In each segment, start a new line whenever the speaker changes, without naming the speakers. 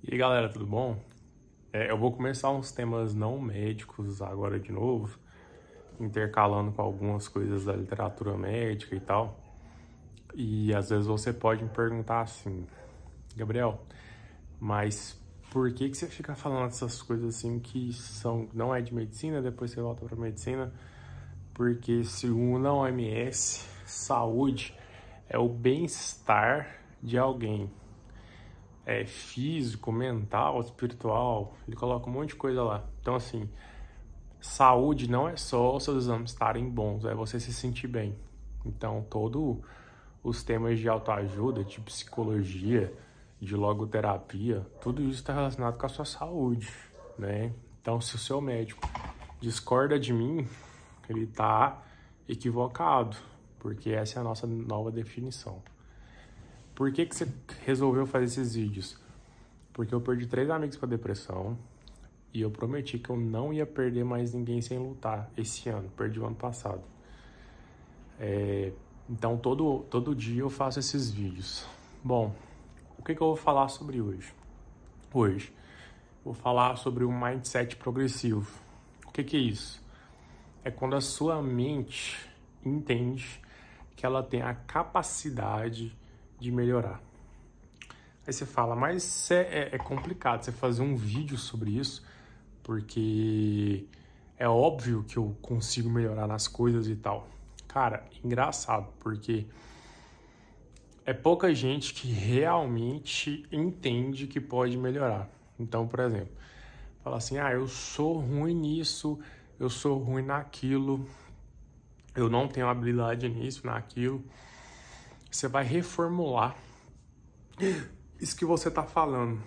E aí, galera, tudo bom? Eu vou começar uns temas não médicos agora de novo, intercalando com algumas coisas da literatura médica e tal. E às vezes você pode me perguntar assim, Gabriel, mas por que você fica falando essas coisas assim que não é de medicina, depois você volta para medicina? Porque segundo a OMS, saúde é o bem-estar de alguém. Físico, mental, espiritual, ele coloca um monte de coisa lá. Então, assim, saúde não é só os seus exames estarem bons, é você se sentir bem. Então, todos os temas de autoajuda, de psicologia, de logoterapia, tudo isso está relacionado com a sua saúde, né? Então, se o seu médico discorda de mim, ele está equivocado, porque essa é a nossa nova definição. Por que você resolveu fazer esses vídeos? Porque eu perdi 3 amigos para depressão e eu prometi que eu não ia perder mais ninguém sem lutar esse ano. Perdi o ano passado. Então, todo dia eu faço esses vídeos. Bom, o que eu vou falar sobre hoje? Hoje, vou falar sobre o mindset progressivo. O que é isso? É quando a sua mente entende que ela tem a capacidade de melhorar. Aí você fala, mas é complicado você fazer um vídeo sobre isso, porque é óbvio que eu consigo melhorar nas coisas e tal. Cara, engraçado, porque é pouca gente que realmente entende que pode melhorar. Então, por exemplo, fala assim, eu sou ruim nisso, eu sou ruim naquilo, eu não tenho habilidade nisso, naquilo. Você vai reformular isso que você está falando.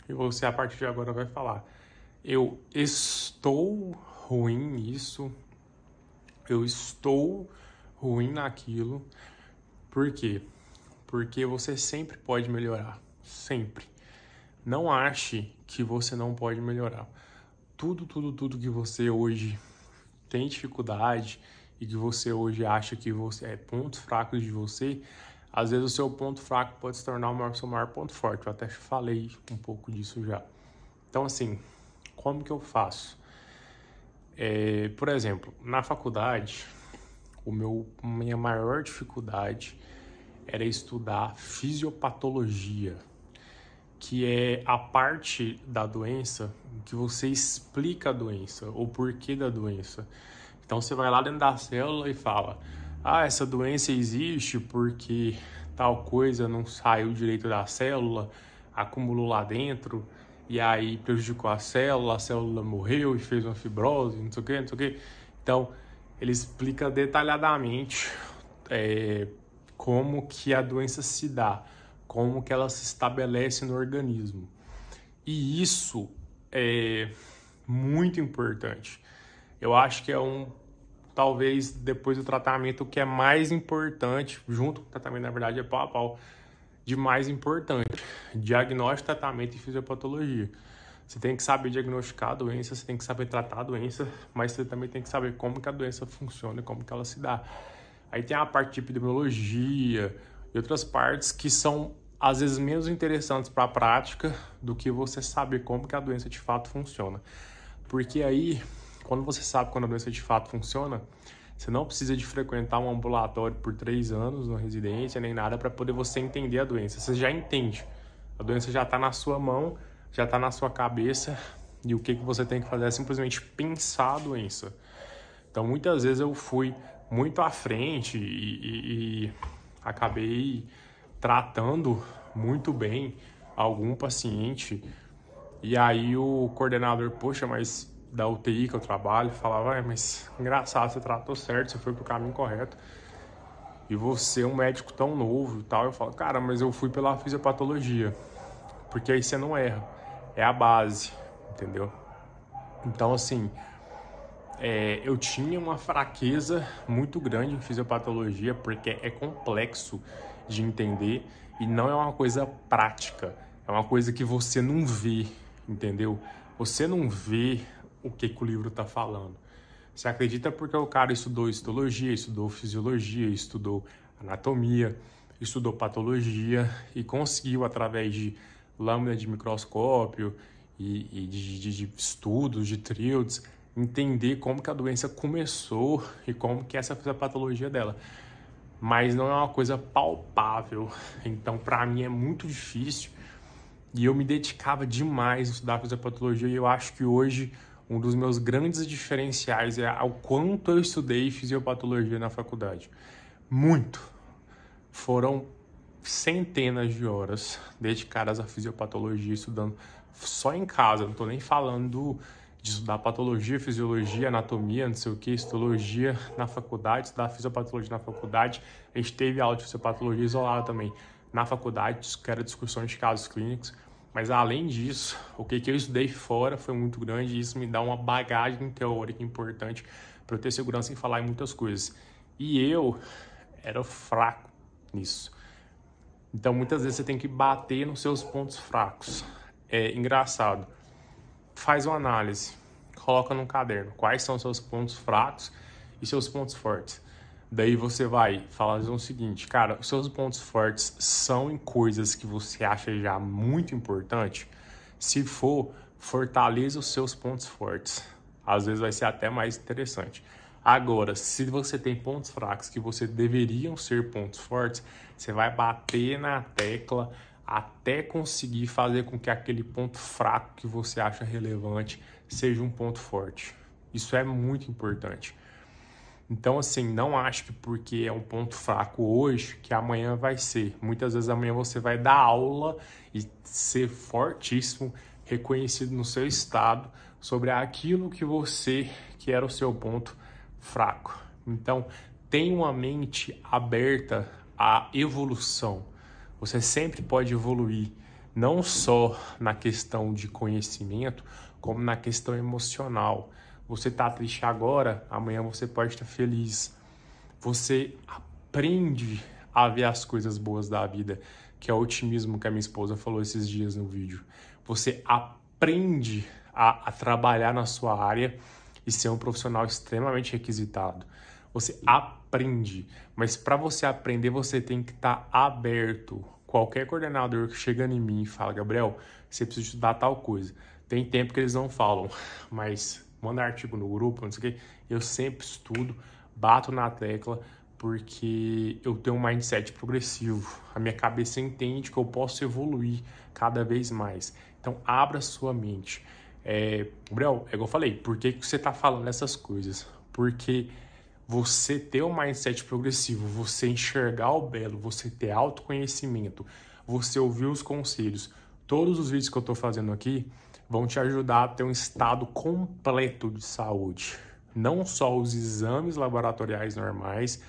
E você, a partir de agora, vai falar: eu estou ruim nisso, eu estou ruim naquilo. Por quê? Porque você sempre pode melhorar. Sempre. Não ache que você não pode melhorar. Tudo que você hoje tem dificuldade e que você hoje acha que você é pontos fracos de você, às vezes o seu ponto fraco pode se tornar o seu maior ponto forte. Eu até falei um pouco disso já. Então, assim, como que eu faço? Por exemplo, na faculdade, minha maior dificuldade era estudar fisiopatologia, que é a parte da doença que você explica a doença, o porquê da doença. Então você vai lá dentro da célula e fala: essa doença existe porque tal coisa não saiu direito da célula, acumulou lá dentro, e aí prejudicou a célula morreu e fez uma fibrose, não sei o que. Então, ele explica detalhadamente como que a doença se dá, como que ela se estabelece no organismo. E isso é muito importante. Eu acho que talvez depois do tratamento, o que é mais importante, junto com o tratamento, na verdade, é pau a pau, de mais importante: diagnóstico, tratamento e fisiopatologia. Você tem que saber diagnosticar a doença, você tem que saber tratar a doença, mas você também tem que saber como que a doença funciona e como que ela se dá. Aí tem a parte de epidemiologia e outras partes que são, às vezes, menos interessantes para a prática do que você saber como que a doença de fato funciona. Porque aí, quando você sabe quando a doença de fato funciona, você não precisa de frequentar um ambulatório por 3 anos, uma residência, nem nada, para poder você entender a doença. Você já entende. A doença já está na sua mão, já está na sua cabeça, e o que você tem que fazer é simplesmente pensar a doença. Então, muitas vezes eu fui muito à frente e acabei tratando muito bem algum paciente, e aí o coordenador, poxa, mas da UTI que eu trabalho, falava: mas engraçado, você tratou certo, você foi pro caminho correto, e você é um médico tão novo e tal. Eu falo: cara, mas eu fui pela fisiopatologia, porque aí você não erra, é a base, entendeu? Então, assim, eu tinha uma fraqueza muito grande em fisiopatologia, porque é complexo de entender e não é uma coisa prática, é uma coisa que você não vê, entendeu? Você não vê o que o livro está falando. Você acredita porque o cara estudou histologia, estudou fisiologia, estudou anatomia, estudou patologia e conseguiu, através de lâmina de microscópio e de estudos, de tríodes, entender como que a doença começou e como que essa foi a patologia dela. Mas não é uma coisa palpável, então para mim é muito difícil e eu me dedicava demais a estudar a fisiopatologia e eu acho que hoje um dos meus grandes diferenciais é o quanto eu estudei fisiopatologia na faculdade. Muito. Foram centenas de horas dedicadas à fisiopatologia, estudando só em casa, não estou nem falando de estudar patologia, fisiologia, anatomia, não sei o que, histologia na faculdade, estudar fisiopatologia na faculdade. A gente teve aula de fisiopatologia isolada também na faculdade, que era discussões de casos clínicos. Mas além disso, o que eu estudei fora foi muito grande e isso me dá uma bagagem teórica importante para eu ter segurança em falar em muitas coisas. E eu era fraco nisso. Então muitas vezes você tem que bater nos seus pontos fracos. É engraçado. Faz uma análise, coloca num caderno quais são seus pontos fracos e seus pontos fortes. Daí você vai falar o seguinte, cara, os seus pontos fortes são em coisas que você acha já muito importante. Se for, fortaleça os seus pontos fortes. Às vezes vai ser até mais interessante. Agora, se você tem pontos fracos que você deveriam ser pontos fortes, você vai bater na tecla até conseguir fazer com que aquele ponto fraco que você acha relevante seja um ponto forte. Isso é muito importante. Então, assim, não acho que porque é um ponto fraco hoje, que amanhã vai ser. Muitas vezes amanhã você vai dar aula e ser fortíssimo, reconhecido no seu estado sobre aquilo que era o seu ponto fraco. Então, tenha uma mente aberta à evolução. Você sempre pode evoluir, não só na questão de conhecimento, como na questão emocional. Você está triste agora, amanhã você pode estar feliz. Você aprende a ver as coisas boas da vida, que é o otimismo que a minha esposa falou esses dias no vídeo. Você aprende a trabalhar na sua área e ser um profissional extremamente requisitado. Você aprende, mas para você aprender, você tem que estar aberto. Qualquer coordenador que chega em mim e fala, Gabriel, você precisa estudar tal coisa. Tem tempo que eles não falam, mas manda artigo no grupo, não sei o quê. Eu sempre estudo, bato na tecla, porque eu tenho um mindset progressivo. A minha cabeça entende que eu posso evoluir cada vez mais. Então, abra sua mente. Gabriel, é igual eu falei, por que você está falando essas coisas? Porque você ter um mindset progressivo, você enxergar o belo, você ter autoconhecimento, você ouvir os conselhos, todos os vídeos que eu estou fazendo aqui vão te ajudar a ter um estado completo de saúde. Não só os exames laboratoriais normais,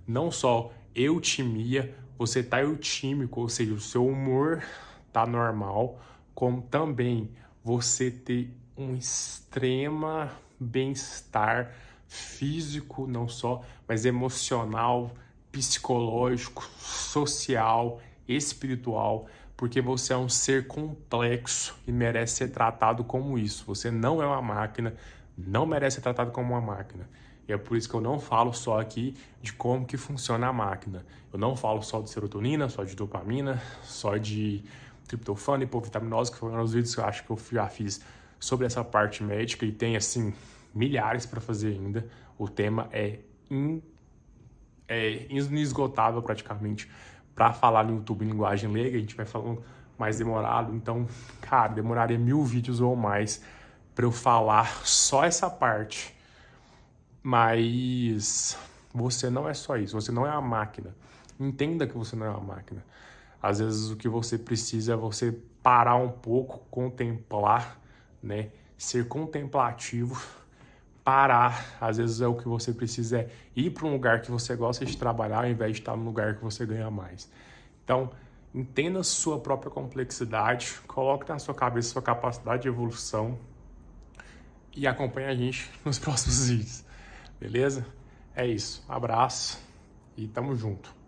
não só eutimia, você tá eutímico, ou seja, o seu humor tá normal, como também você ter um extremo bem-estar físico, não só, mas emocional, psicológico, social, espiritual, porque você é um ser complexo e merece ser tratado como isso. Você não é uma máquina, não merece ser tratado como uma máquina. E é por isso que eu não falo só aqui de como que funciona a máquina. Eu não falo só de serotonina, só de dopamina, só de triptofano, hipovitaminose, que foi um dos vídeos que eu acho que eu já fiz sobre essa parte médica e tem, assim, milhares para fazer ainda. O tema é inesgotável praticamente. Para falar no YouTube em linguagem leiga, a gente vai falando mais demorado. Então, cara, demoraria 1000 vídeos ou mais para eu falar só essa parte. Mas você não é só isso, você não é uma máquina. Entenda que você não é uma máquina. Às vezes o que você precisa é você parar um pouco, contemplar, né? Ser contemplativo, parar. Às vezes o que você precisa é ir para um lugar que você gosta de trabalhar ao invés de estar num lugar que você ganha mais. Então, entenda a sua própria complexidade, coloque na sua cabeça a sua capacidade de evolução e acompanhe a gente nos próximos vídeos. Beleza? É isso. Um abraço e tamo junto.